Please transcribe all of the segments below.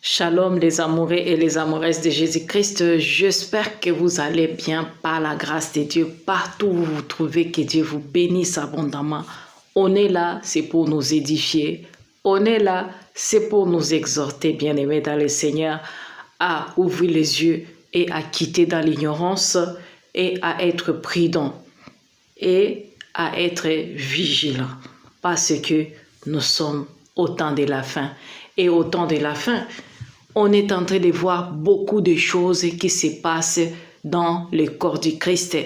Shalom les amoureux et les amoureuses de Jésus-Christ, j'espère que vous allez bien par la grâce de Dieu, partout où vous vous trouvez, que Dieu vous bénisse abondamment. On est là, c'est pour nous édifier, on est là, c'est pour nous exhorter, bien-aimés dans le Seigneur, à ouvrir les yeux et à quitter dans l'ignorance et à être prudent et à être vigilant parce que nous sommes au temps de la fin. Et au temps de la fin, on est en train de voir beaucoup de choses qui se passent dans le corps du Christ.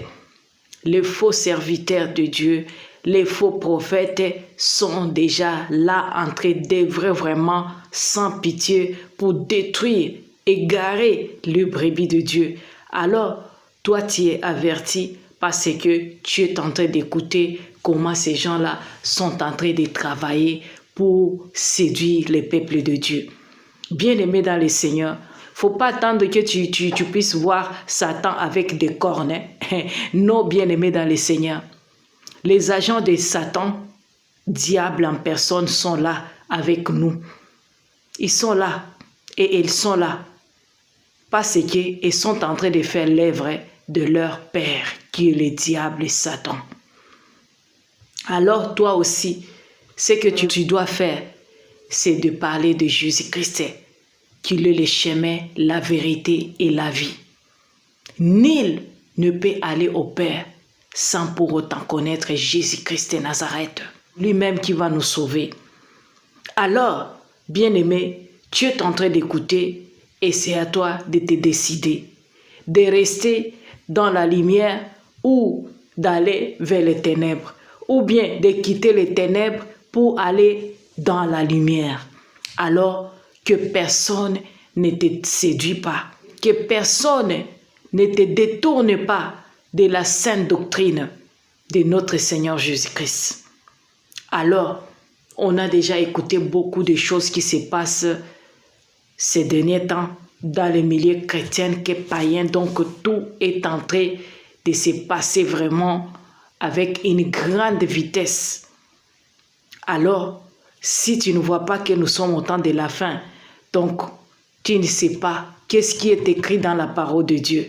Les faux serviteurs de Dieu, les faux prophètes sont déjà là en train d'œuvrer vraiment sans pitié pour détruire, égarer le brebis de Dieu. Alors, toi, tu es averti parce que tu es en train d'écouter comment ces gens-là sont en train de travailler pour séduire les peuples de Dieu. Bien-aimé dans le Seigneur, faut pas attendre que tu puisses voir Satan avec des cornes. Non, bien-aimé dans le Seigneur. Les agents de Satan, diable en personne, sont là avec nous. Ils sont là et ils sont là parce qu'ils sont en train de faire l'œuvre de leur père, qui est le diable et Satan. Alors toi aussi, ce que tu dois faire, c'est de parler de Jésus-Christ, qu'il est le chemin, la vérité et la vie. Nul ne peut aller au Père sans pour autant connaître Jésus-Christ de Nazareth, lui-même qui va nous sauver. Alors, bien-aimé, tu es en train d'écouter et c'est à toi de te décider, de rester dans la lumière ou d'aller vers les ténèbres, ou bien de quitter les ténèbres pour aller dans la lumière. Alors que personne ne te séduit pas, que personne ne te détourne pas de la sainte doctrine de notre Seigneur Jésus-Christ. Alors, on a déjà écouté beaucoup de choses qui se passent ces derniers temps dans les milieux chrétiens et païens, donc tout est en train de se passer vraiment avec une grande vitesse. Alors, si tu ne vois pas que nous sommes au temps de la fin, donc tu ne sais pas qu'est-ce qui est écrit dans la parole de Dieu.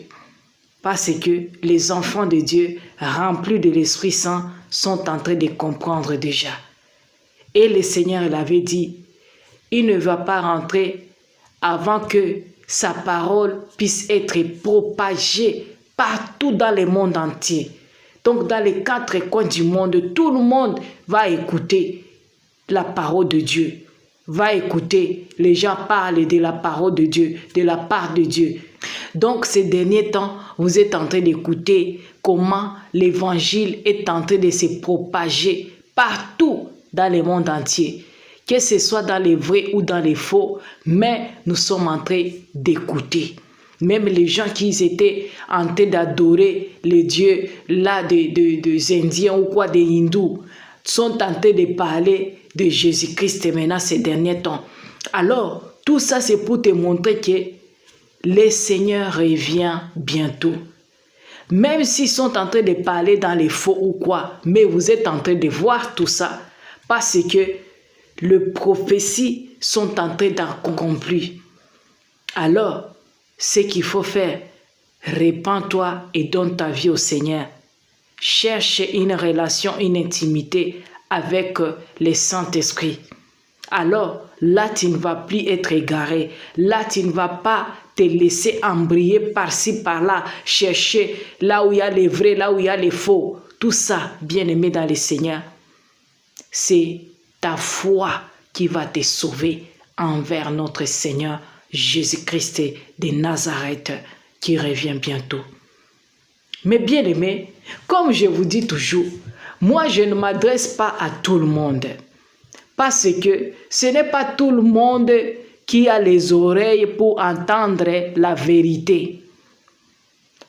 Parce que les enfants de Dieu, remplis de l'Esprit Saint, sont en train de comprendre déjà. Et le Seigneur l'avait dit, il ne va pas rentrer avant que sa parole puisse être propagée partout dans le monde entier. Donc dans les 4 coins du monde, tout le monde va écouter la parole de Dieu. Va écouter, les gens parlent de la parole de Dieu, de la part de Dieu. Donc ces derniers temps, vous êtes en train d'écouter comment l'évangile est en train de se propager partout dans le monde entier. Que ce soit dans les vrais ou dans les faux, mais nous sommes en train d'écouter. Même les gens qui étaient en train d'adorer les dieux là des Indiens ou quoi, des hindous, sont en train de parler de Jésus-Christ maintenant ces derniers temps. Alors, tout ça c'est pour te montrer que le Seigneur revient bientôt. Même s'ils sont en train de parler dans les faux ou quoi, mais vous êtes en train de voir tout ça parce que les prophéties sont en train d'accomplir. Alors, ce qu'il faut faire, répands-toi et donne ta vie au Seigneur. Cherche une relation, une intimité avec le Saint-Esprit. Alors, là, tu ne vas plus être égaré. Là, tu ne vas pas te laisser embrayer par-ci, par-là, chercher là où il y a les vrais, là où il y a les faux. Tout ça, bien-aimé dans le Seigneur, c'est ta foi qui va te sauver envers notre Seigneur Jésus-Christ de Nazareth qui revient bientôt. Mais bien aimé, comme je vous dis toujours, moi je ne m'adresse pas à tout le monde. Parce que ce n'est pas tout le monde qui a les oreilles pour entendre la vérité.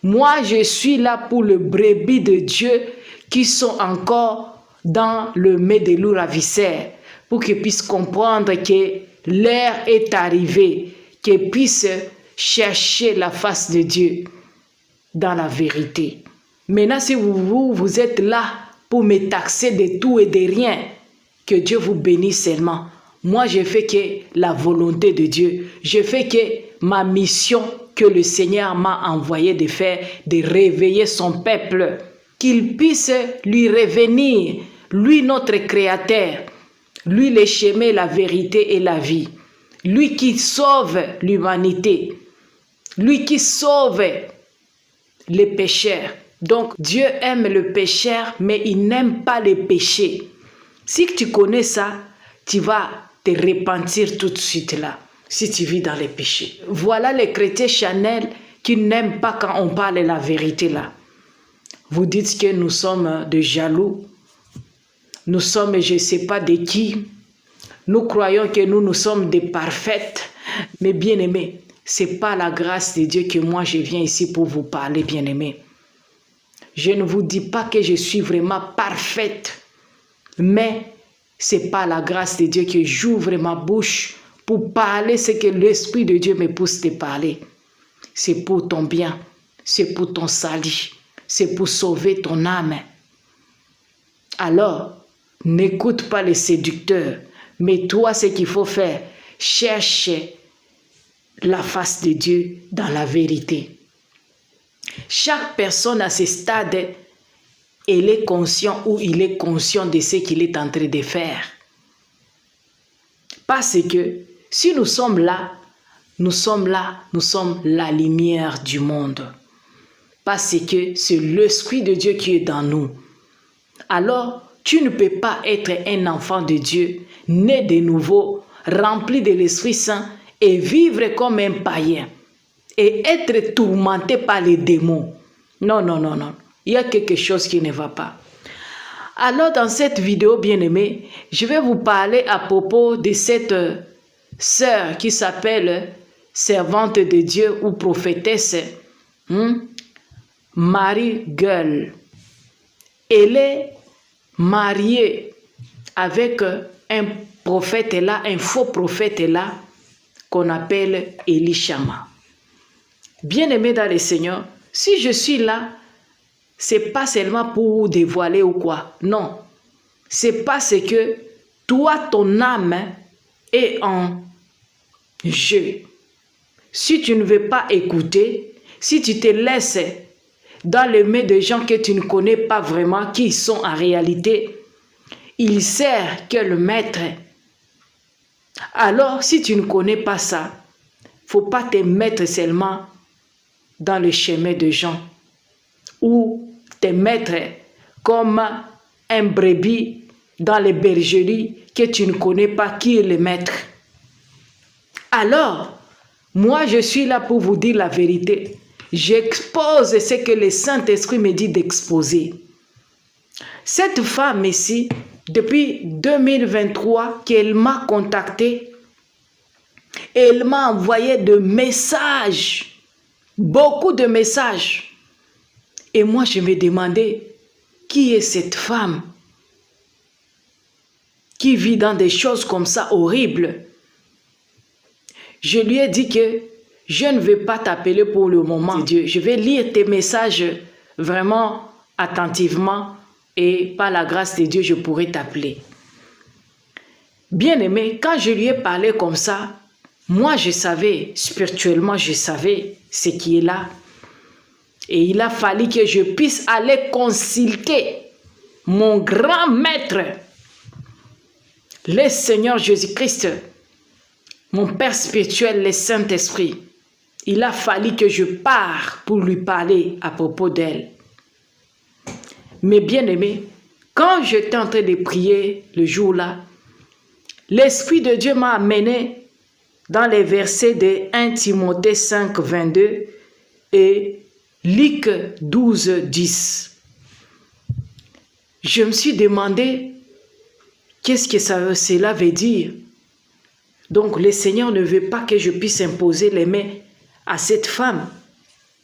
Moi je suis là pour le brebis de Dieu qui sont encore dans le mets de loup ravisseur, pour qu'ils puissent comprendre que l'heure est arrivée, qu'ils puissent chercher la face de Dieu dans la vérité. Maintenant, si vous êtes là pour me taxer de tout et de rien, que Dieu vous bénisse seulement. Moi, je fais que la volonté de Dieu. Je fais que ma mission que le Seigneur m'a envoyé de faire, de réveiller son peuple, qu'il puisse lui revenir, lui notre Créateur, lui le chemin, la vérité et la vie, lui qui sauve l'humanité, lui qui sauve les pécheurs. Donc Dieu aime le pécheur, mais il n'aime pas les péchés. Si tu connais ça, tu vas te repentir tout de suite là, si tu vis dans les péchés. Voilà les chrétiens charnels qui n'aiment pas quand on parle de la vérité là. Vous dites que nous sommes de jaloux, nous sommes je ne sais pas de qui, nous croyons que nous sommes des parfaites, mais bien-aimés, ce n'est pas la grâce de Dieu que moi je viens ici pour vous parler, bien-aimés. Je ne vous dis pas que je suis vraiment parfaite, mais ce n'est pas la grâce de Dieu que j'ouvre ma bouche pour parler ce que l'Esprit de Dieu me pousse de parler. C'est pour ton bien, c'est pour ton salut, c'est pour sauver ton âme. Alors, n'écoute pas les séducteurs, mais toi, ce qu'il faut faire, cherche la face de Dieu dans la vérité. Chaque personne à ce stade, elle est conscient ou il est conscient de ce qu'il est en train de faire. Parce que si nous sommes là, nous sommes la lumière du monde. Parce que c'est l'Esprit de Dieu qui est dans nous. Alors, tu ne peux pas être un enfant de Dieu, né de nouveau, rempli de l'Esprit Saint et vivre comme un païen et être tourmenté par les démons. Non, non, non, non. Il y a quelque chose qui ne va pas. Alors, dans cette vidéo, bien-aimée, je vais vous parler à propos de cette sœur qui s'appelle servante de Dieu ou prophétesse, Marie Gueule. Elle est mariée avec un prophète là, un faux prophète là, qu'on appelle Elishama. Bien-aimé dans le Seigneur, si je suis là, c'est pas seulement pour vous dévoiler ou quoi. Non. C'est parce que toi, ton âme est en jeu. Si tu ne veux pas écouter, si tu te laisses dans les mains de gens que tu ne connais pas vraiment, qui sont en réalité, ils servent que le maître. Alors, si tu ne connais pas ça, faut pas te mettre seulement dans le chemin de gens ou te mettre comme un brebis dans les bergeries que tu ne connais pas qui est le maître. Alors, moi je suis là pour vous dire la vérité. J'expose ce que le Saint-Esprit me dit d'exposer. Cette femme ici, depuis 2023, qu'elle m'a contacté, elle m'a envoyé de messages, beaucoup de messages. Et moi, je me demandais, qui est cette femme qui vit dans des choses comme ça horribles? Je lui ai dit que je ne vais pas t'appeler pour le moment, Dieu. Je vais lire tes messages vraiment attentivement et par la grâce de Dieu, je pourrai t'appeler. Bien-aimé, quand je lui ai parlé comme ça, moi je savais, spirituellement je savais ce qui est là. Et il a fallu que je puisse aller consulter mon grand maître, le Seigneur Jésus-Christ, mon Père spirituel, le Saint-Esprit. Il a fallu que je parte pour lui parler à propos d'elle. Mais bien aimé, quand j'étais en train de prier le jour-là, l'Esprit de Dieu m'a amené dans les versets de 1 Timothée 5, 22 et Luc 12, 10. Je me suis demandé qu'est-ce que cela veut dire. Donc le Seigneur ne veut pas que je puisse imposer les mains à cette femme.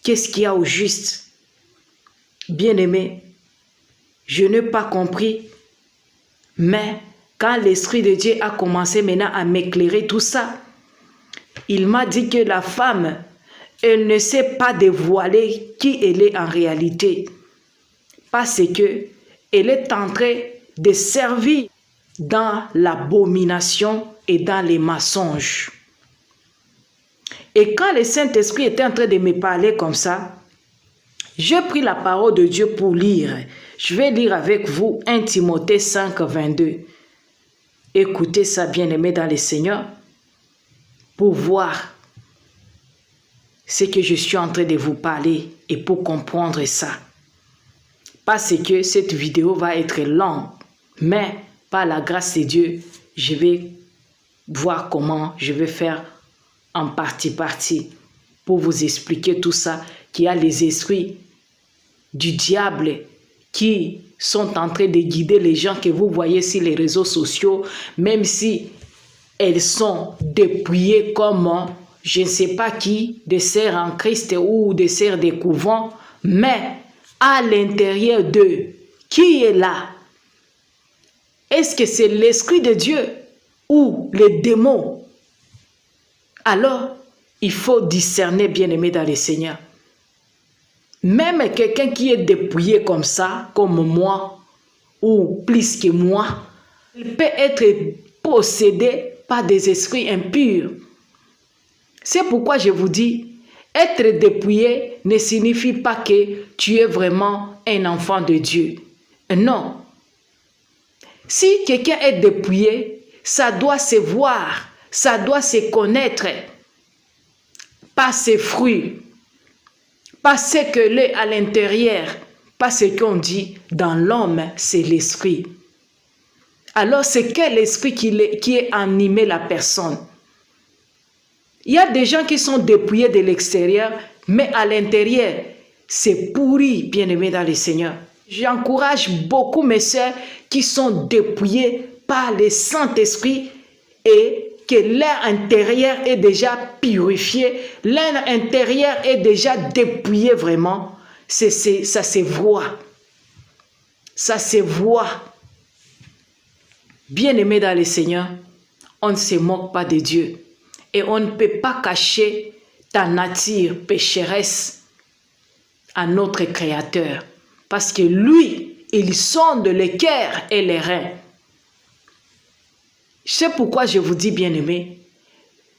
Qu'est-ce qu'il y a au juste? Bien-aimé, je n'ai pas compris. Mais quand l'Esprit de Dieu a commencé maintenant à m'éclairer tout ça, il m'a dit que la femme, elle ne sait pas dévoiler qui elle est en réalité. Parce que elle est en train de servir dans l'abomination et dans les mensonges. Et quand le Saint-Esprit était en train de me parler comme ça, j'ai pris la parole de Dieu pour lire. Je vais lire avec vous 1 Timothée 5, 22. Écoutez ça, bien-aimés dans le Seigneur, pour voir ce que je suis en train de vous parler et pour comprendre ça. Parce que cette vidéo va être longue, mais par la grâce de Dieu, je vais voir comment je vais faire en partie pour vous expliquer tout ça, qu'il y a les esprits du diable qui sont en train de guider les gens que vous voyez sur les réseaux sociaux, même si elles sont dépouillées comme je ne sais pas qui, des sœurs en Christ ou des sœurs des couvents, mais à l'intérieur d'eux, qui est là? Est-ce que c'est l'Esprit de Dieu ou les démons? Alors, il faut discerner, bien-aimé dans le Seigneur. Même quelqu'un qui est dépouillé comme ça, comme moi, ou plus que moi, il peut être possédé par des esprits impurs. C'est pourquoi je vous dis, être dépouillé ne signifie pas que tu es vraiment un enfant de Dieu. Non. Si quelqu'un est dépouillé, ça doit se voir, ça doit se connaître par ses fruits, pas ce que l'est à l'intérieur, pas ce qu'on dit dans l'homme, c'est l'esprit. Alors c'est quel esprit qui est animé la personne? Il y a des gens qui sont dépouillés de l'extérieur, mais à l'intérieur, c'est pourri, bien-aimés dans le Seigneur. J'encourage beaucoup mes sœurs qui sont dépouillées par le Saint-Esprit et que leur intérieur est déjà purifié, leur intérieur est déjà dépouillé vraiment. Ça se voit. Ça se voit. Bien-aimés dans le Seigneur, on ne se moque pas de Dieu. Et on ne peut pas cacher ta nature pécheresse à notre Créateur. Parce que lui, il sonde les cœurs et les reins. C'est pourquoi je vous dis, bien-aimés,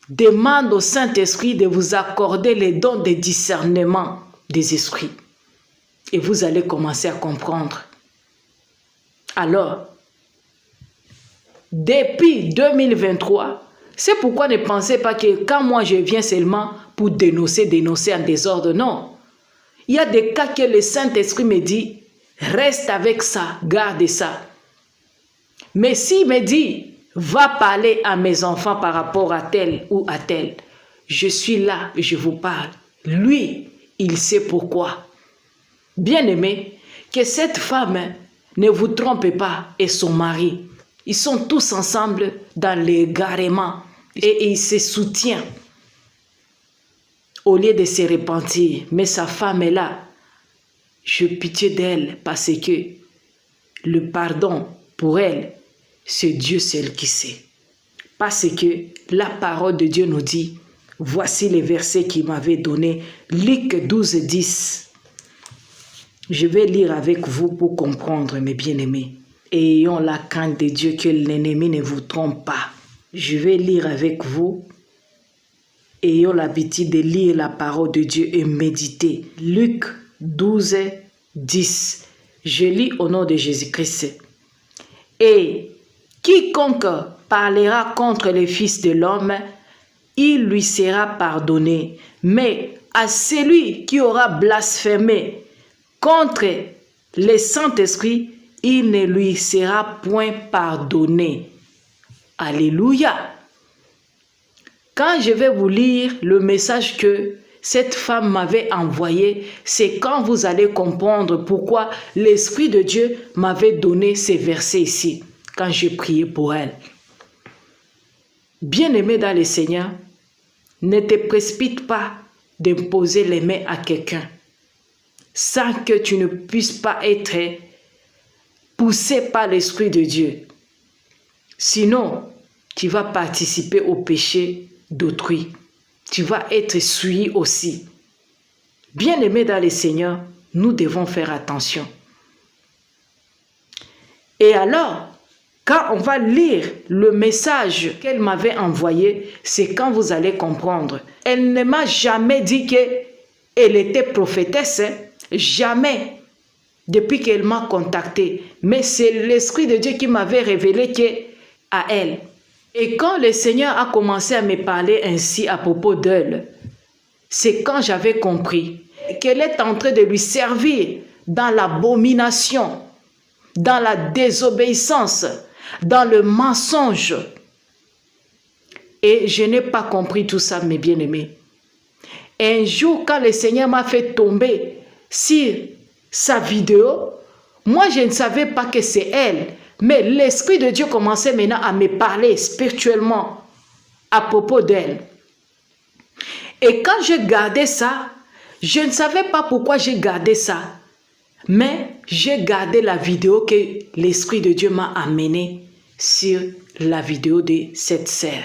demande au Saint-Esprit de vous accorder les dons de discernement des esprits. Et vous allez commencer à comprendre. Alors, depuis 2023, c'est pourquoi ne pensez pas que quand moi je viens seulement pour dénoncer en désordre, non. Il y a des cas que le Saint-Esprit me dit, reste avec ça, garde ça. Mais s'il me dit, va parler à mes enfants par rapport à tel ou à tel, je suis là, je vous parle. Lui, il sait pourquoi. Bien-aimé, que cette femme ne vous trompe pas et son mari. Ils sont tous ensemble dans l'égarement et ils se soutiennent au lieu de se repentir. Mais sa femme est là. Je pitié d'elle parce que le pardon pour elle, c'est Dieu seul qui sait. Parce que la parole de Dieu nous dit, voici les versets qu'il m'avait donnés, Luc 12, 10. Je vais lire avec vous pour comprendre, mes bien-aimés. Ayons la crainte de Dieu, que l'ennemi ne vous trompe pas. Je vais lire avec vous. Ayons l'habitude de lire la parole de Dieu et méditer. Luc 12, 10. Je lis au nom de Jésus-Christ. Et quiconque parlera contre le Fils de l'homme, il lui sera pardonné. Mais à celui qui aura blasphémé contre le Saint-Esprit, il ne lui sera point pardonné. Alléluia. Quand je vais vous lire le message que cette femme m'avait envoyé, c'est quand vous allez comprendre pourquoi l'Esprit de Dieu m'avait donné ces versets ici, quand je priais pour elle. Bien-aimé dans le Seigneur, ne te précipite pas d'imposer les mains à quelqu'un sans que tu ne puisses pas être poussé par l'Esprit de Dieu. Sinon, tu vas participer au péché d'autrui. Tu vas être souillé aussi. Bien-aimés dans le Seigneur, nous devons faire attention. Et alors, Quand on va lire le message qu'elle m'avait envoyé, c'est quand vous allez comprendre. Elle ne m'a jamais dit qu'elle était prophétesse, hein. Jamais, depuis qu'elle m'a contacté. Mais c'est l'Esprit de Dieu qui m'avait révélé qu'à elle. Et quand le Seigneur a commencé à me parler ainsi à propos d'elle, c'est quand j'avais compris qu'elle est en train de lui servir dans l'abomination, dans la désobéissance, dans le mensonge. Et je n'ai pas compris tout ça, mes bien-aimés. Un jour, quand le Seigneur m'a fait tomber sur sa vidéo, moi je ne savais pas que c'est elle, mais l'Esprit de Dieu commençait maintenant à me parler spirituellement à propos d'elle. Et quand je gardais ça, je ne savais pas pourquoi j'ai gardé ça, mais j'ai gardé la vidéo que l'Esprit de Dieu m'a amenée sur la vidéo de cette sœur.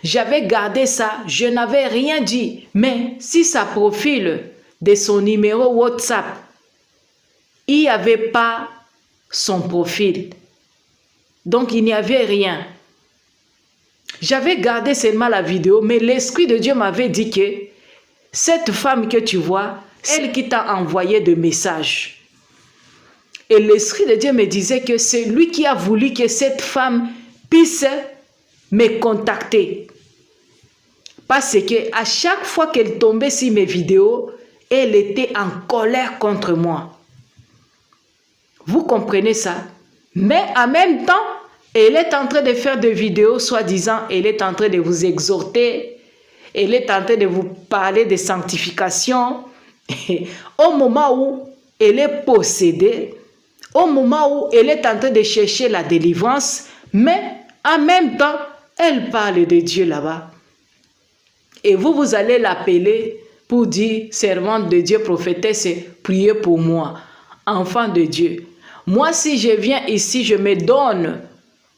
J'avais gardé ça, je n'avais rien dit, mais si sa profil de son numéro WhatsApp, il n'y avait pas son profil. Donc il n'y avait rien. J'avais gardé seulement la vidéo, mais l'Esprit de Dieu m'avait dit que cette femme que tu vois, elle qui t'a envoyé des messages. Et l'Esprit de Dieu me disait que c'est lui qui a voulu que cette femme puisse me contacter. Parce que à chaque fois qu'elle tombait sur mes vidéos, elle était en colère contre moi. Vous comprenez ça? Mais en même temps, elle est en train de faire des vidéos, soi-disant, elle est en train de vous exhorter, elle est en train de vous parler de sanctification. Et au moment où elle est possédée, au moment où elle est en train de chercher la délivrance, mais en même temps, elle parle de Dieu là-bas. Et vous allez l'appeler pour dire, servante de Dieu, prophétesse, priez pour moi, enfant de Dieu. Moi, si je viens ici, je me donne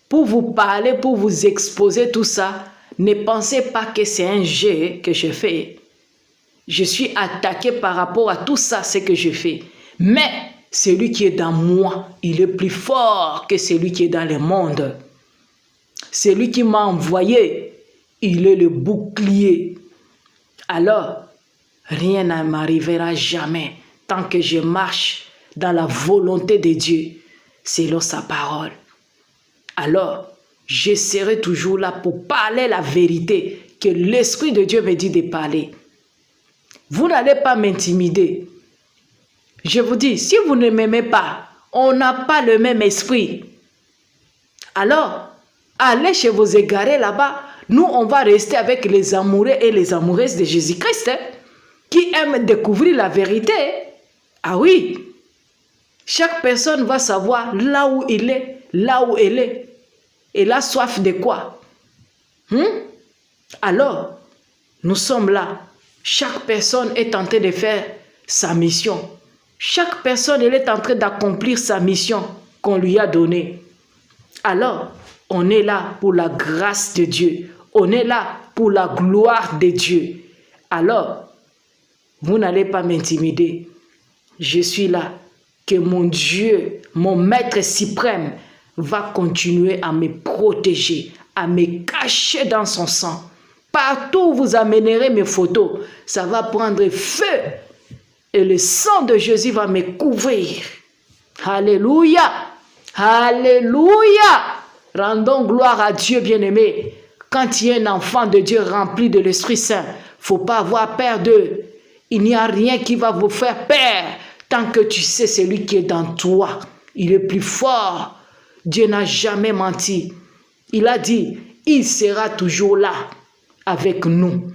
pour vous parler, pour vous exposer tout ça. Ne pensez pas que c'est un jeu que je fais. Je suis attaqué par rapport à tout ça, ce que je fais. Mais celui qui est dans moi, il est plus fort que celui qui est dans le monde. Celui qui m'a envoyé, il est le bouclier. Alors, rien ne m'arrivera jamais tant que je marche dans la volonté de Dieu, selon sa parole. Alors, je serai toujours là pour parler la vérité que l'Esprit de Dieu me dit de parler. Vous n'allez pas m'intimider. Je vous dis, si vous ne m'aimez pas, on n'a pas le même esprit. Alors, allez chez vos égarés là-bas. Nous, on va rester avec les amoureux et les amoureuses de Jésus-Christ, hein, qui aiment découvrir la vérité. Ah oui, chaque personne va savoir là où il est, là où elle est. Elle a soif de quoi? Alors, nous sommes là. Chaque personne est en train de faire sa mission. Chaque personne, elle est en train d'accomplir sa mission qu'on lui a donnée. Alors, on est là pour la grâce de Dieu. On est là pour la gloire de Dieu. Alors, vous n'allez pas m'intimider. Je suis là. Que mon Dieu, mon Maître suprême, va continuer à me protéger, à me cacher dans son sang. Partout où vous amènerez mes photos, ça va prendre feu. Et le sang de Jésus va me couvrir. Alléluia! Alléluia! Rendons gloire à Dieu, bien-aimé. Quand tu es un enfant de Dieu rempli de l'Esprit Saint, il ne faut pas avoir peur d'eux. Il n'y a rien qui va vous faire peur tant que tu sais celui qui est dans toi. Il est plus fort. Dieu n'a jamais menti. Il a dit, il sera toujours là avec nous.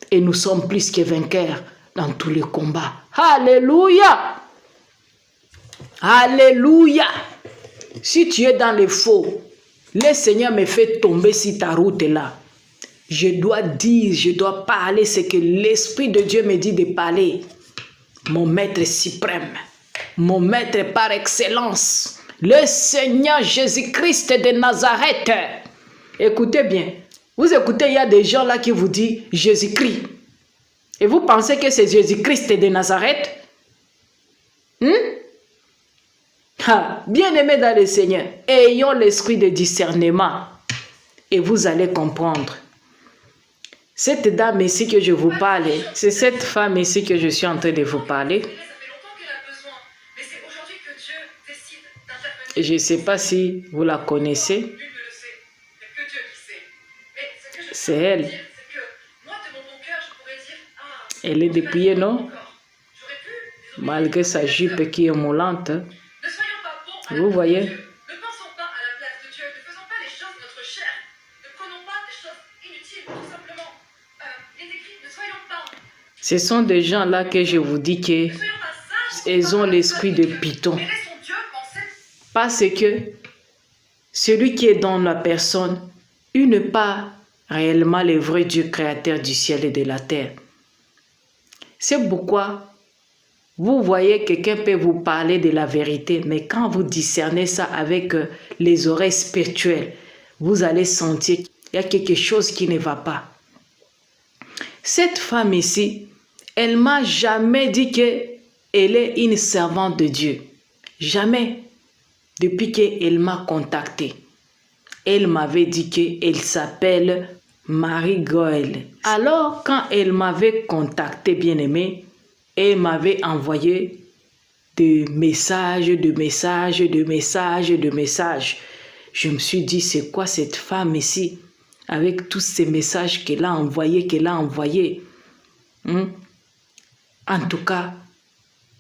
Et nous sommes plus que vainqueurs dans tous les combats. Alléluia! Alléluia! Si tu es dans le faux, le Seigneur me fait tomber sur ta route là. Je dois dire, je dois parler ce que l'Esprit de Dieu me dit de parler. Mon Maître suprême, mon Maître par excellence, le Seigneur Jésus-Christ de Nazareth. Écoutez bien, vous écoutez, il y a des gens là qui vous disent Jésus-Christ. Et vous pensez que c'est Jésus-Christ de Nazareth? Bien-aimés dans le Seigneur, ayons l'esprit de discernement et vous allez comprendre. Cette dame ici que je vous parle, c'est cette femme ici que je suis en train de vous parler. Je ne sais pas si vous la connaissez. C'est elle. Elle est dépouillée, non? Malgré sa jupe qui est moulante. Vous voyez? Ce sont des gens là que je vous dis qu'ils ont l'esprit de Python. Parce que celui qui est dans la personne, il n'est pas réellement le vrai Dieu créateur du ciel et de la terre. C'est pourquoi vous voyez quelqu'un peut vous parler de la vérité, mais quand vous discernez ça avec les oreilles spirituelles, vous allez sentir qu'il y a quelque chose qui ne va pas. Cette femme ici, elle ne m'a jamais dit qu'elle est une servante de Dieu. Jamais. Depuis qu'elle m'a contacté, elle m'avait dit qu'elle s'appelle Marie Goël. Alors, quand elle m'avait contacté, bien-aimé, elle m'avait envoyé des messages. Je me suis dit, c'est quoi cette femme ici, avec tous ces messages qu'elle a envoyés, En tout cas,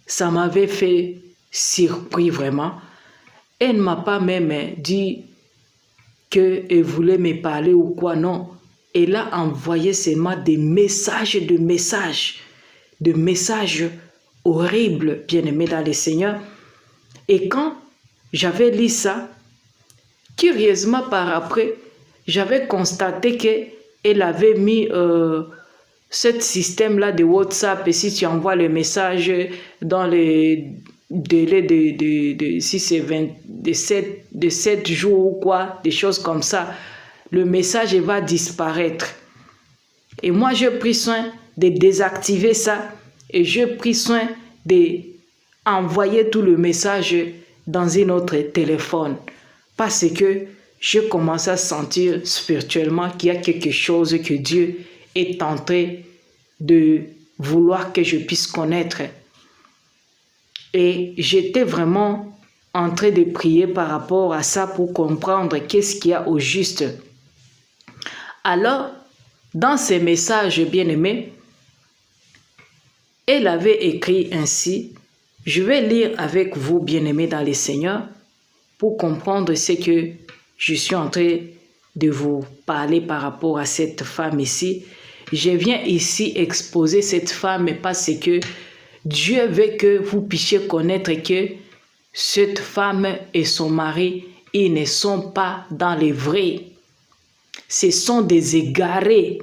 ça m'avait fait surpris vraiment. Elle ne m'a pas même dit qu'elle voulait me parler ou quoi, non. Elle a envoyé seulement des messages horribles, bien-aimés dans le Seigneur. Et quand j'avais lu ça, curieusement par après, j'avais constaté qu'elle avait mis ce système-là de WhatsApp, et si tu envoies le message dans les délais si c'est 7 jours ou quoi, des choses comme ça, le message va disparaître. Et moi, j'ai pris soin de désactiver ça et j'ai pris soin d'envoyer tout le message dans un autre téléphone parce que je commence à sentir spirituellement qu'il y a quelque chose que Dieu est en train de vouloir que je puisse connaître. Et j'étais vraiment en train de prier par rapport à ça pour comprendre qu'est-ce qu'il y a au juste. Alors, dans ces messages bien-aimés, elle avait écrit ainsi. Je vais lire avec vous, bien-aimés dans le Seigneur, pour comprendre ce que je suis en train de vous parler par rapport à cette femme ici. Je viens ici exposer cette femme parce que Dieu veut que vous puissiez connaître que cette femme et son mari, ils ne sont pas dans les vrais. Ce sont des égarés.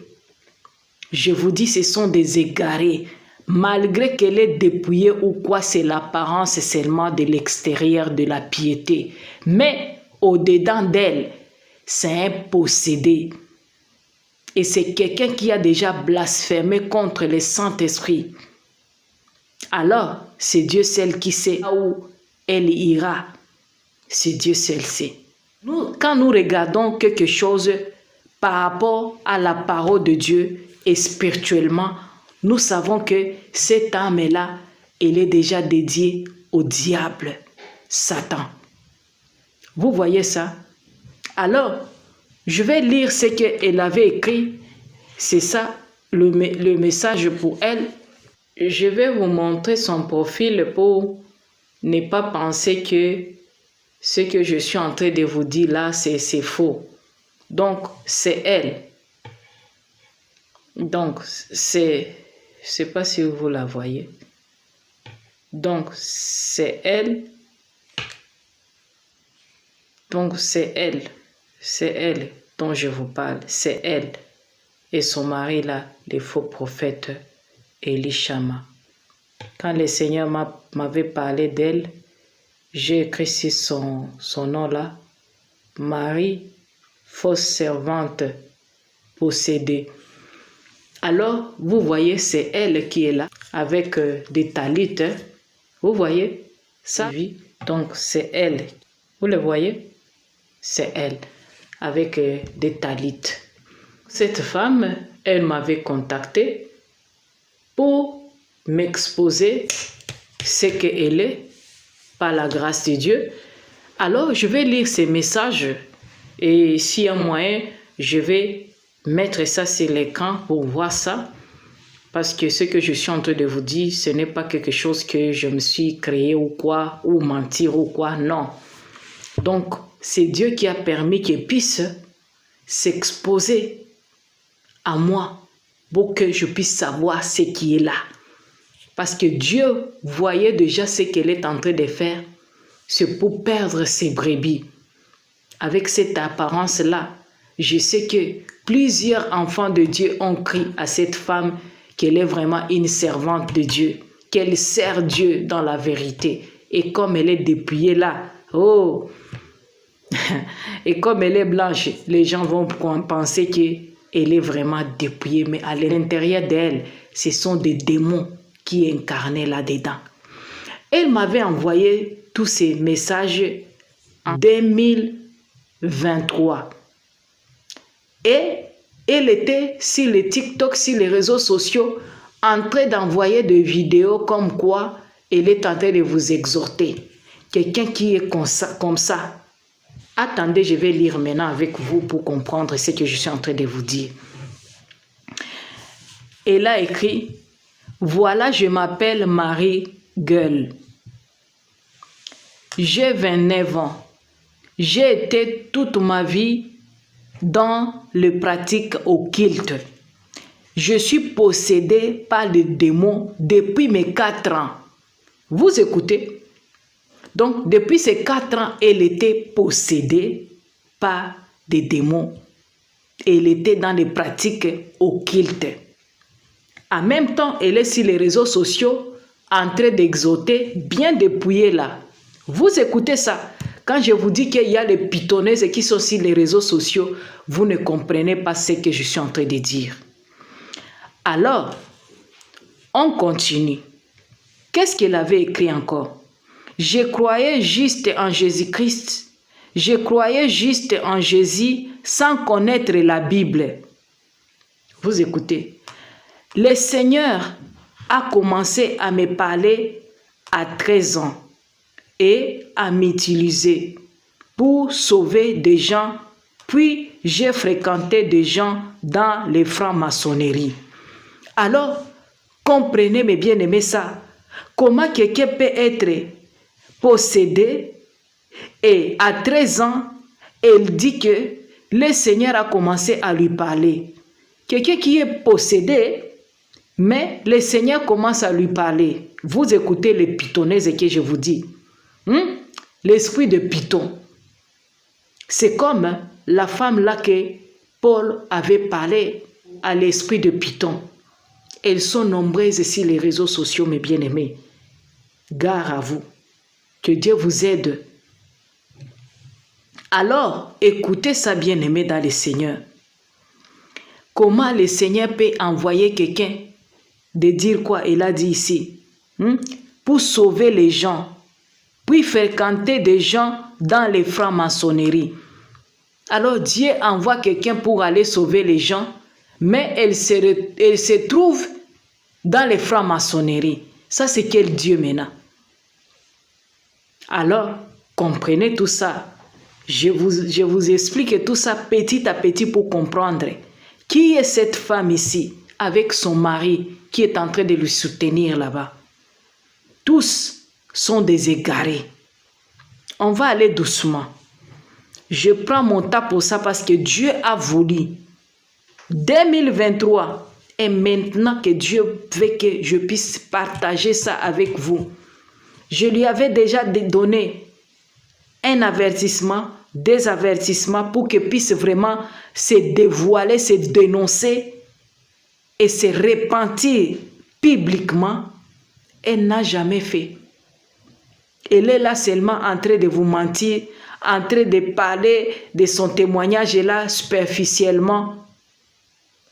Je vous dis, ce sont des égarés. Malgré qu'elle est dépouillée ou quoi, c'est l'apparence seulement de l'extérieur de la piété. Mais au-dedans d'elle, c'est un possédé. Et c'est quelqu'un qui a déjà blasphémé contre le Saint-Esprit. Alors, c'est Dieu seul qui sait où elle ira. C'est Dieu seul sait. Quand nous regardons quelque chose par rapport à la parole de Dieu et spirituellement, nous savons que cette âme-là, elle est déjà dédiée au diable, Satan. Vous voyez ça? Alors, je vais lire ce qu'elle avait écrit. C'est ça, le message pour elle. Je vais vous montrer son profil pour ne pas penser que ce que je suis en train de vous dire là, c'est faux. Donc, c'est elle. Donc, je ne sais pas si vous la voyez. Donc, c'est elle. Donc, c'est elle. C'est elle dont je vous parle. C'est elle. Et son mari là, le faux prophète Elishama. Quand le Seigneur m'avait parlé d'elle, j'ai écrit ici son nom là. Marie, fausse servante possédée. Alors, vous voyez, c'est elle qui est là, avec des talites. Vous voyez ça? Donc, c'est elle. Vous le voyez? C'est elle, avec des talites. Cette femme, elle m'avait contacté pour m'exposer ce qu'elle est, par la grâce de Dieu. Alors, je vais lire ces messages et s'il y a moyen, je vais mettre ça sur l'écran pour voir ça. Parce que ce que je suis en train de vous dire, ce n'est pas quelque chose que je me suis créé ou quoi, ou mentir ou quoi, non. Donc, c'est Dieu qui a permis qu'il puisse s'exposer à moi pour que je puisse savoir ce qui est là. Parce que Dieu voyait déjà ce qu'elle est en train de faire. C'est pour perdre ses brebis. Avec cette apparence-là, je sais que plusieurs enfants de Dieu ont crié à cette femme qu'elle est vraiment une servante de Dieu, qu'elle sert Dieu dans la vérité. Et comme elle est dépouillée là, oh, et comme elle est blanche, les gens vont penser qu'elle est vraiment dépouillée, mais à l'intérieur d'elle, ce sont des démons qui incarnaient là-dedans. Elle m'avait envoyé tous ces messages en 2023. Et elle était sur les TikTok, sur les réseaux sociaux, en train d'envoyer des vidéos comme quoi elle est en train de vous exhorter. Quelqu'un qui est comme ça. Attendez, je vais lire maintenant avec vous pour comprendre ce que je suis en train de vous dire. Elle a écrit, « Voilà, je m'appelle Marie Gueule. J'ai 29 ans. J'ai été toute ma vie dans les pratiques occultes. Je suis possédée par les démons depuis mes 4 ans. » Vous écoutez? Donc, depuis ces 4 ans, elle était possédée par des démons. Elle était dans les pratiques occultes. En même temps, elle est sur les réseaux sociaux en train d'exhorter, bien dépouillée là. Vous écoutez ça? Quand je vous dis qu'il y a les pitonneuses qui sont sur les réseaux sociaux, vous ne comprenez pas ce que je suis en train de dire. Alors, on continue. Qu'est-ce qu'elle avait écrit encore? Je croyais juste en Jésus-Christ. Je croyais juste en Jésus sans connaître la Bible. Vous écoutez. Le Seigneur a commencé à me parler à 13 ans et à m'utiliser pour sauver des gens. Puis j'ai fréquenté des gens dans les francs-maçonneries. Alors, comprenez mes bien-aimés ça. Comment quelqu'un peut être possédé et à 13 ans, elle dit que le Seigneur a commencé à lui parler. Quelqu'un qui est possédé, mais le Seigneur commence à lui parler. Vous écoutez les pitonneuses que je vous dis. L'esprit de Python. C'est comme la femme là que Paul avait parlé à l'esprit de Python. Elles sont nombreuses sur les réseaux sociaux, mes bien-aimés. Gare à vous. Que Dieu vous aide. Alors, écoutez ça, bien-aimé dans le Seigneur. Comment le Seigneur peut envoyer quelqu'un de dire quoi il a dit ici, pour sauver les gens, puis fréquenter des gens dans les francs-maçonneries. Alors Dieu envoie quelqu'un pour aller sauver les gens, mais elle se trouve dans les francs-maçonneries. Ça, c'est quel Dieu maintenant? Alors, comprenez tout ça. Je vous explique tout ça petit à petit pour comprendre. Qui est cette femme ici, avec son mari, qui est en train de lui soutenir là-bas? Tous sont des égarés. On va aller doucement. Je prends mon temps pour ça parce que Dieu a voulu. 2023 est maintenant que Dieu veut que je puisse partager ça avec vous. Je lui avais déjà donné un avertissement, des avertissements pour qu'il puisse vraiment se dévoiler, se dénoncer et se repentir publiquement. Elle n'a jamais fait. Elle est là seulement en train de vous mentir, en train de parler de son témoignage là superficiellement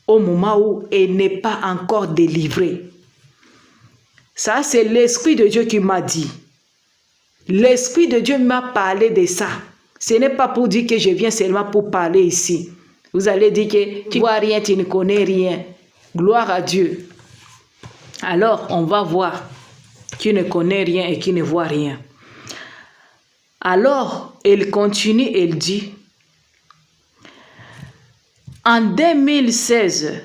au moment où elle n'est pas encore délivrée. Ça, c'est l'Esprit de Dieu qui m'a dit. L'Esprit de Dieu m'a parlé de ça. Ce n'est pas pour dire que je viens seulement pour parler ici. Vous allez dire que tu ne vois rien, tu ne connais rien. Gloire à Dieu. Alors, on va voir qui ne connaît rien et qui ne voit rien. Alors, elle continue, elle dit, en 2016,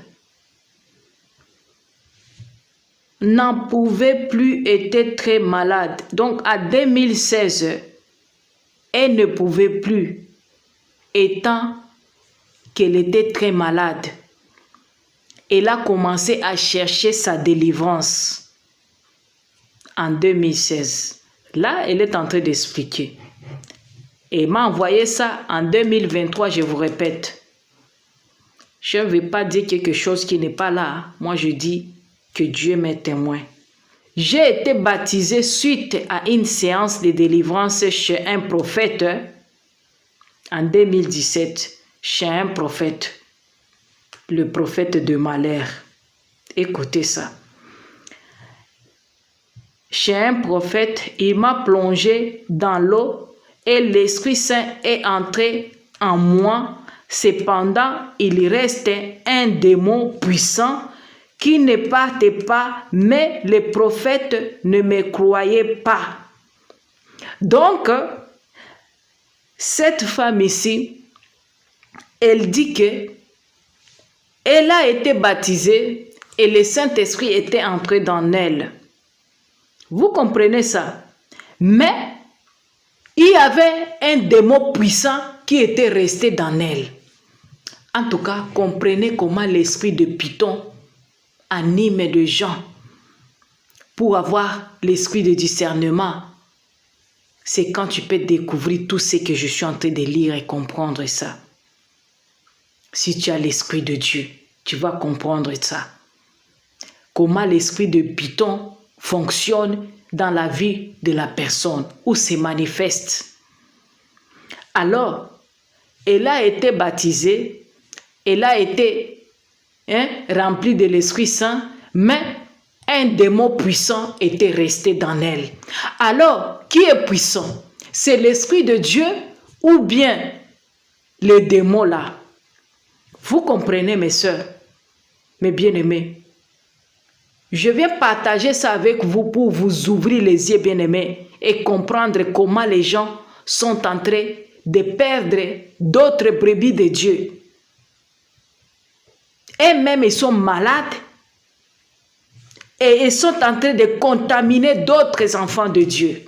n'en pouvait plus, était très malade. Donc, en 2016, elle ne pouvait plus, étant qu'elle était très malade. Elle a commencé à chercher sa délivrance en 2016. Là, elle est en train d'expliquer. Et m'a envoyé ça en 2023, je vous répète. Je ne vais pas dire quelque chose qui n'est pas là. Moi, je dis que Dieu m'est témoin. J'ai été baptisé suite à une séance de délivrance chez un prophète en 2017. Chez un prophète, le prophète de malheur. Écoutez ça. Chez un prophète, il m'a plongé dans l'eau et l'Esprit Saint est entré en moi. Cependant, il restait un démon puissant qui ne partait pas, mais les prophètes ne me croyaient pas. Donc, cette femme ici, elle dit que elle a été baptisée et le Saint-Esprit était entré dans elle. Vous comprenez ça? Mais il y avait un démon puissant qui était resté dans elle. En tout cas, comprenez comment l'esprit de Python anime les gens pour avoir l'esprit de discernement. C'est quand tu peux découvrir tout ce que je suis en train de lire et comprendre ça. Si tu as l'esprit de Dieu, tu vas comprendre ça. Comment l'esprit de Python fonctionne dans la vie de la personne, où se manifeste. Alors, elle a été baptisée, elle a été remplie de l'Esprit Saint, mais un démon puissant était resté dans elle. Alors, qui est puissant? C'est l'Esprit de Dieu ou bien le démon là? Vous comprenez, mes sœurs, mes bien-aimés? Je viens partager ça avec vous pour vous ouvrir les yeux, bien-aimés, et comprendre comment les gens sont en train de perdre d'autres brebis de Dieu. Et même ils sont malades et ils sont en train de contaminer d'autres enfants de Dieu.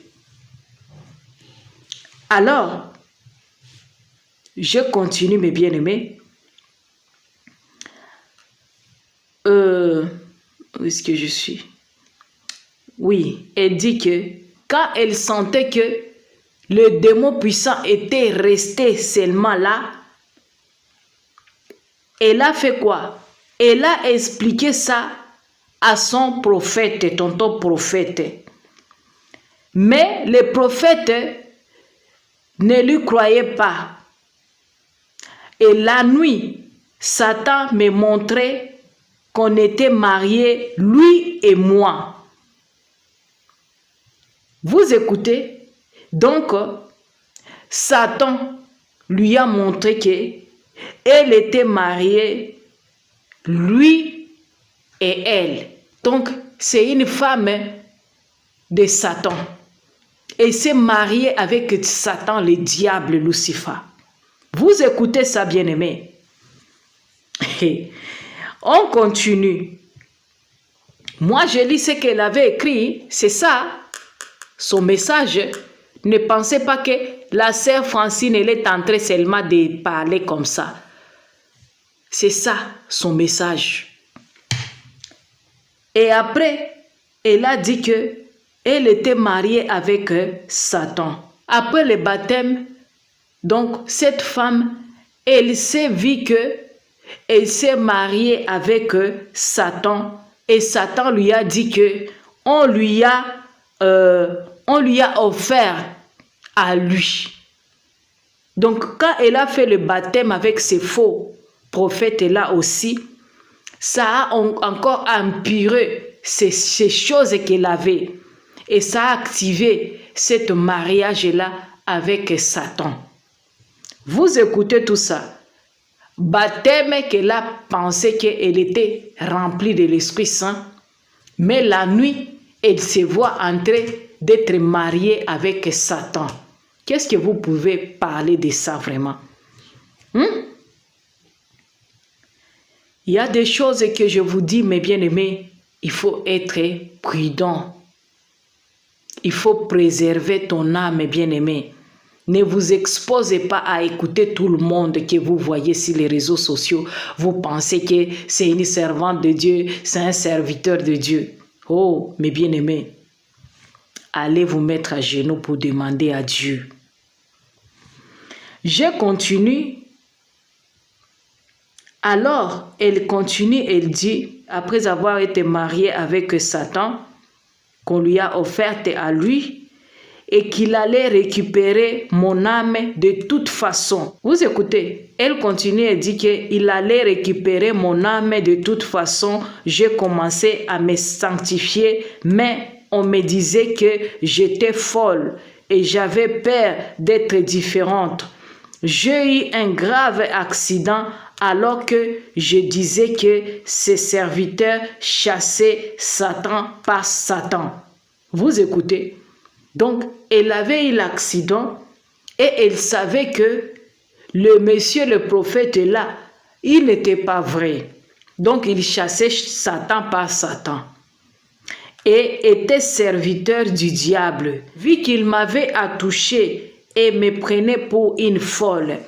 Alors, je continue, mes bien-aimés. Où est-ce que je suis? Oui, elle dit que quand elle sentait que le démon puissant était resté seulement là, elle a fait quoi? Elle a expliqué ça à son prophète, tonton prophète. Mais le prophète ne lui croyait pas. Et la nuit, Satan me montrait qu'on était mariés, lui et moi. Vous écoutez? Donc, Satan lui a montré qu'elle était mariée, lui et elle. Donc, c'est une femme de Satan. Et s'est mariée avec Satan, le diable Lucifer. Vous écoutez ça, bien-aimé? On continue. Moi, je lis ce qu'elle avait écrit. C'est ça, son message. Ne pensez pas que la sœur Francine, elle est en train seulement de parler comme ça. C'est ça, son message. Et après, elle a dit que elle était mariée avec Satan. Après le baptême, donc cette femme, elle s'est vue que elle s'est mariée avec Satan et Satan lui a dit que on lui a offert à lui. Donc quand elle a fait le baptême avec ces faux prophètes là aussi, ça a encore empiré ces choses qu'elle avait. Et ça a activé ce mariage-là avec Satan. Vous écoutez tout ça. Baptême qu'elle a pensé qu'elle était remplie de l'Esprit Saint, mais la nuit, elle se voit en train d'être mariée avec Satan. Qu'est-ce que vous pouvez parler de ça vraiment? Il y a des choses que je vous dis, mes bien-aimés, il faut être prudent. Il faut préserver ton âme, mes bien-aimés. Ne vous exposez pas à écouter tout le monde que vous voyez sur les réseaux sociaux. Vous pensez que c'est une servante de Dieu, c'est un serviteur de Dieu. Oh, mes bien-aimés, allez vous mettre à genoux pour demander à Dieu. Je continue. Alors, elle continue, elle dit, après avoir été mariée avec Satan, qu'on lui a offerte à lui, et qu'il allait récupérer mon âme de toute façon. Vous écoutez, elle continue et dit qu'il allait récupérer mon âme de toute façon. J'ai commencé à me sanctifier, mais on me disait que j'étais folle et j'avais peur d'être différente. J'ai eu un grave accident alors que je disais que ses serviteurs chassaient Satan par Satan. Vous écoutez? Donc, elle avait eu l'accident et elle savait que le monsieur, le prophète là, il n'était pas vrai. Donc, il chassait Satan par Satan et était serviteur du diable. Vu qu'il m'avait attouché et me prenait pour une folle.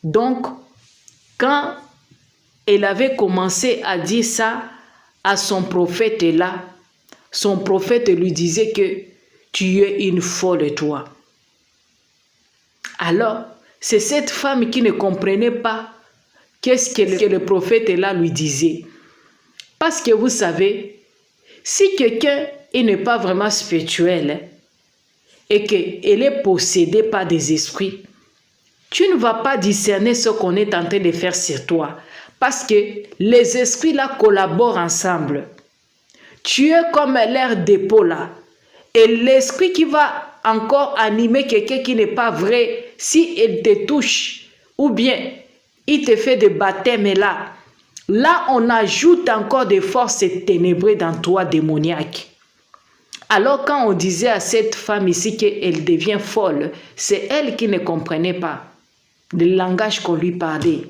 Donc, quand elle avait commencé à dire ça à son prophète là, son prophète lui disait que tu es une folle toi. Alors, c'est cette femme qui ne comprenait pas qu'est-ce que le prophète là lui disait. Parce que vous savez, si quelqu'un n'est pas vraiment spirituel et qu'elle est possédée par des esprits, tu ne vas pas discerner ce qu'on est en train de faire sur toi. Parce que les esprits là collaborent ensemble. Tu es comme l'air dépôt là. Et l'esprit qui va encore animer quelqu'un qui n'est pas vrai, si il te touche, ou bien il te fait des baptêmes là, là on ajoute encore des forces ténébreuses dans toi démoniaque. Alors quand on disait à cette femme ici qu'elle devient folle, c'est elle qui ne comprenait pas le langage qu'on lui parlait.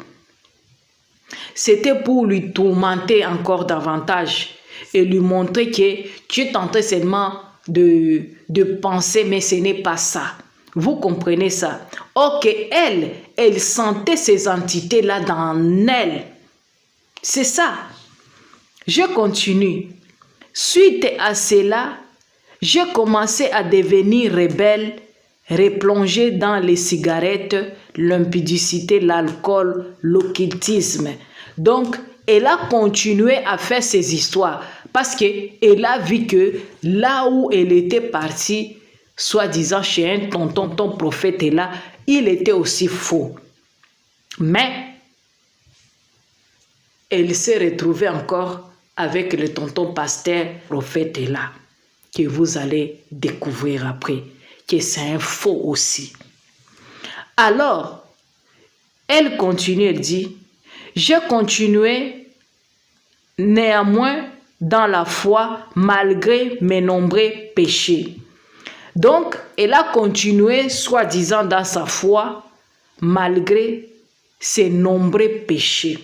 C'était pour lui tourmenter encore davantage et lui montrer que tu es tenté seulement de penser, mais ce n'est pas ça. Vous comprenez ça? Ok, elle sentait ces entités-là dans elle. C'est ça. Je continue. Suite à cela, j'ai commencé à devenir rebelle, replonger dans les cigarettes, l'impudicité, l'alcool, l'occultisme. Donc, elle a continué à faire ses histoires parce qu'elle a vu que là où elle était partie, soi-disant chez un tonton prophète là, il était aussi faux. Mais elle s'est retrouvée encore avec le tonton pasteur prophète là, que vous allez découvrir après, que c'est un faux aussi. Alors, elle continue, elle dit, j'ai continué néanmoins dans la foi malgré mes nombreux péchés. Donc, elle a continué soi-disant dans sa foi malgré ses nombreux péchés.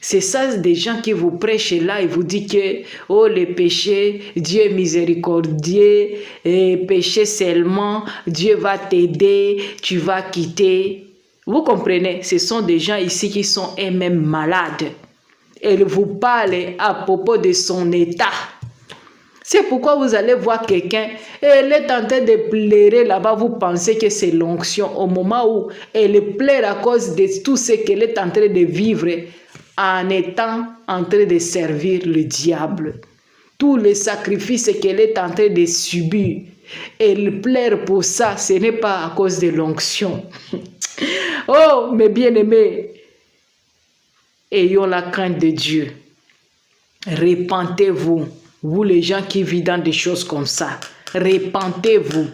C'est ça des gens qui vous prêchent là et vous disent que oh les péchés, Dieu est miséricordieux, et péché seulement, Dieu va t'aider, tu vas quitter. Vous comprenez, ce sont des gens ici qui sont eux-mêmes malades. Elle vous parle à propos de son état. C'est pourquoi vous allez voir quelqu'un, elle est en train de pleurer là-bas, vous pensez que c'est l'onction. Au moment où elle pleure à cause de tout ce qu'elle est en train de vivre, en étant en train de servir le diable. Tous les sacrifices qu'elle est en train de subir, elle pleure pour ça, ce n'est pas à cause de l'onction. Oh, mes bien-aimés, ayons la crainte de Dieu. Repentez-vous. Vous les gens qui vivent dans des choses comme ça, repentez-vous.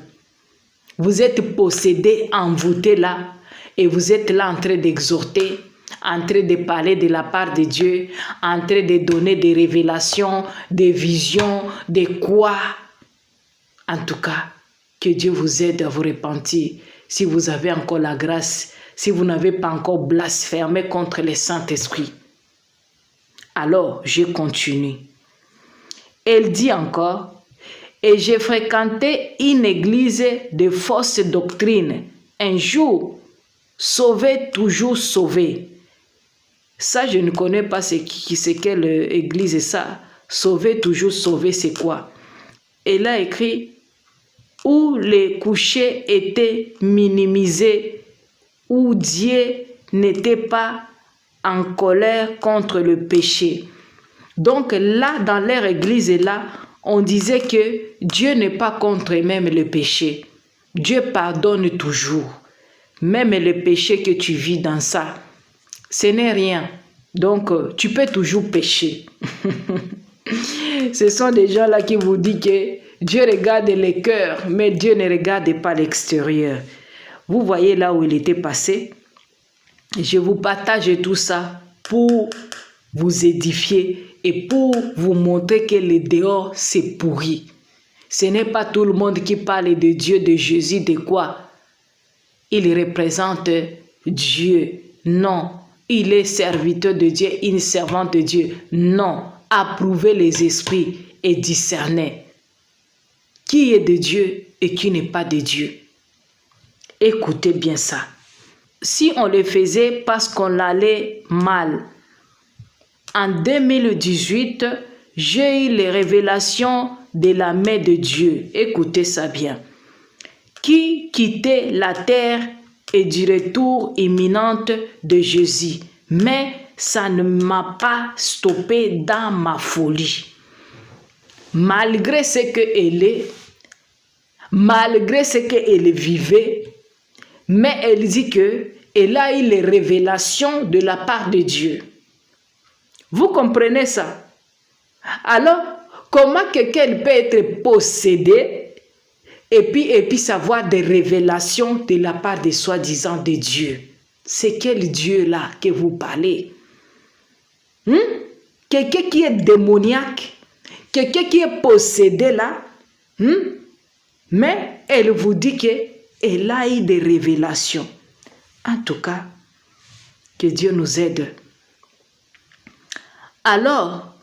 Vous êtes possédés, envoûtés là, et vous êtes là en train d'exhorter, en train de parler de la part de Dieu, en train de donner des révélations, des visions, de quoi. En tout cas, que Dieu vous aide à vous repentir. Si vous avez encore la grâce, si vous n'avez pas encore blasphémé contre le Saint-Esprit. Alors, je continue. Elle dit encore, et j'ai fréquenté une église de fausses doctrines. Un jour, sauvé, toujours sauvé. Ça, je ne connais pas c'est quelle église est ça. Sauvé, toujours sauvé, c'est quoi? Elle a écrit, où les couchers étaient minimisés, où Dieu n'était pas en colère contre le péché. Donc là, dans leur église, là, on disait que Dieu n'est pas contre même le péché. Dieu pardonne toujours. Même le péché que tu vis dans ça, ce n'est rien. Donc, tu peux toujours pécher. Ce sont des gens là qui vous disent que Dieu regarde les cœurs, mais Dieu ne regarde pas l'extérieur. Vous voyez là où il était passé. Je vous partage tout ça pour vous édifier et pour vous montrer que le dehors, c'est pourri. Ce n'est pas tout le monde qui parle de Dieu, de Jésus, de quoi? Il représente Dieu. Non. Il est serviteur de Dieu, une servante de Dieu. Non. Approuvez les esprits et discerner qui est de Dieu et qui n'est pas de Dieu. Écoutez bien ça. Si on le faisait parce qu'on allait mal, en 2018, j'ai eu les révélations de la main de Dieu. Écoutez ça bien. Qui quittait la terre et du retour imminent de Jésus. Mais ça ne m'a pas stoppé dans ma folie. Malgré ce qu'elle est, malgré ce qu'elle vivait, mais elle dit qu'elle a eu les révélations de la part de Dieu. Vous comprenez ça? Alors, comment quelqu'un peut être possédé et puis savoir des révélations de la part de soi-disant de Dieu? C'est quel Dieu là que vous parlez? Quelqu'un qui est démoniaque, quelqu'un qui est possédé là, mais elle vous dit qu'elle a eu des révélations. En tout cas, que Dieu nous aide. Alors,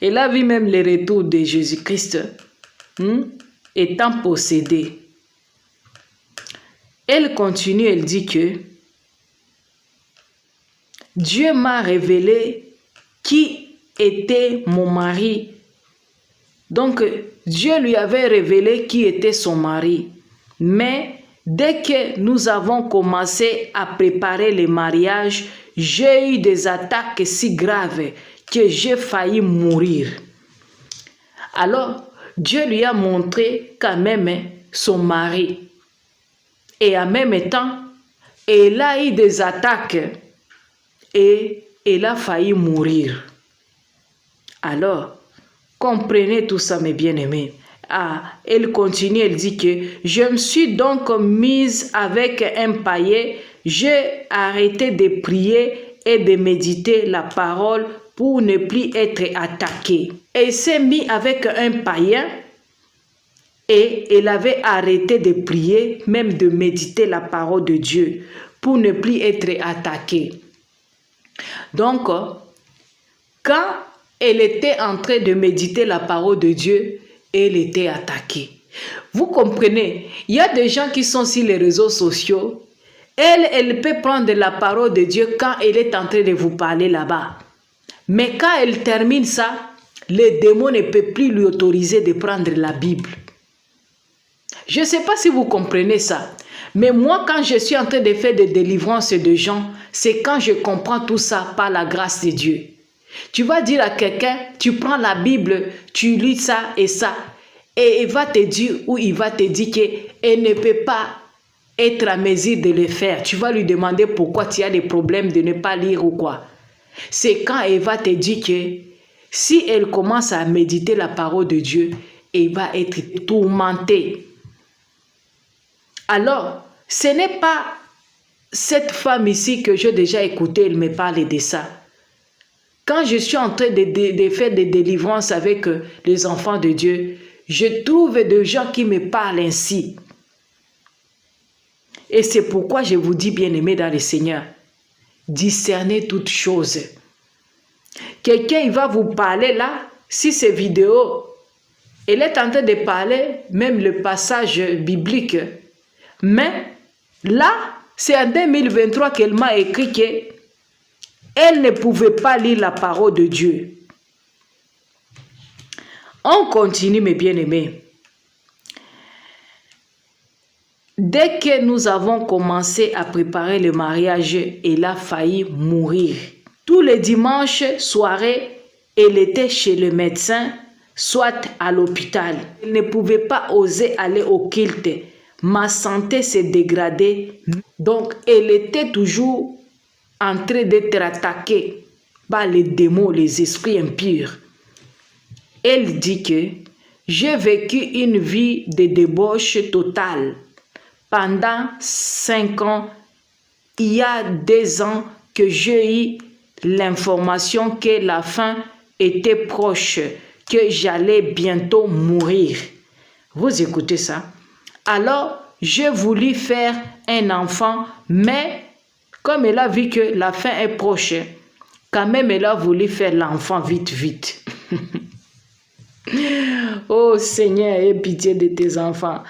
elle a vu même le retour de Jésus-Christ étant possédé. Elle continue, elle dit que Dieu m'a révélé qui était mon mari. Donc, Dieu lui avait révélé qui était son mari. Mais dès que nous avons commencé à préparer le mariage, j'ai eu des attaques si graves que j'ai failli mourir. Alors, Dieu lui a montré quand même son mari. Et en même temps, elle a eu des attaques et elle a failli mourir. Alors, comprenez tout ça, mes bien-aimés. Elle continue, elle dit que je me suis donc mise avec un païen, j'ai arrêté de prier et de méditer la parole pour ne plus être attaquée. Elle s'est mise avec un païen et elle avait arrêté de prier, même de méditer la parole de Dieu pour ne plus être attaquée. Donc, quand elle était en train de méditer la parole de Dieu, elle était attaquée. Vous comprenez, il y a des gens qui sont sur les réseaux sociaux. Elle peut prendre la parole de Dieu quand elle est en train de vous parler là-bas. Mais quand elle termine ça, le démon ne peut plus lui autoriser de prendre la Bible. Je ne sais pas si vous comprenez ça. Mais moi, quand je suis en train de faire des délivrances de gens, c'est quand je comprends tout ça par la grâce de Dieu. Tu vas dire à quelqu'un, tu prends la Bible, tu lis ça, et il va te dire ou il va te dire qu'elle ne peut pas être à mesure de le faire. Tu vas lui demander pourquoi tu as des problèmes de ne pas lire ou quoi. C'est quand elle va te dire que si elle commence à méditer la parole de Dieu, elle va être tourmentée. Alors, ce n'est pas cette femme ici que j'ai déjà écoutée, elle me parle de ça. Quand je suis en train de faire des délivrances avec les enfants de Dieu, je trouve des gens qui me parlent ainsi. Et c'est pourquoi je vous dis, bien-aimés dans le Seigneur, discernez toutes choses. Quelqu'un il va vous parler là, si c'est vidéo, elle est en train de parler, même le passage biblique. Mais là, c'est en 2023 qu'elle m'a écrit qu'elle ne pouvait pas lire la parole de Dieu. On continue, mes bien-aimés. Dès que nous avons commencé à préparer le mariage, elle a failli mourir. Tous les dimanches soirées, elle était chez le médecin, soit à l'hôpital. Elle ne pouvait pas oser aller au culte. Ma santé s'est dégradée. Donc, elle était toujours en train d'être attaquée par les démons, les esprits impurs. Elle dit que j'ai vécu une vie de débauche totale. Pendant 5 ans, il y a 2 ans que j'ai eu l'information que la fin était proche, que j'allais bientôt mourir. Vous écoutez ça? Alors, j'ai voulu faire un enfant, mais comme elle a vu que la fin est proche, quand même elle a voulu faire l'enfant vite, vite. Oh Seigneur, aie pitié de tes enfants.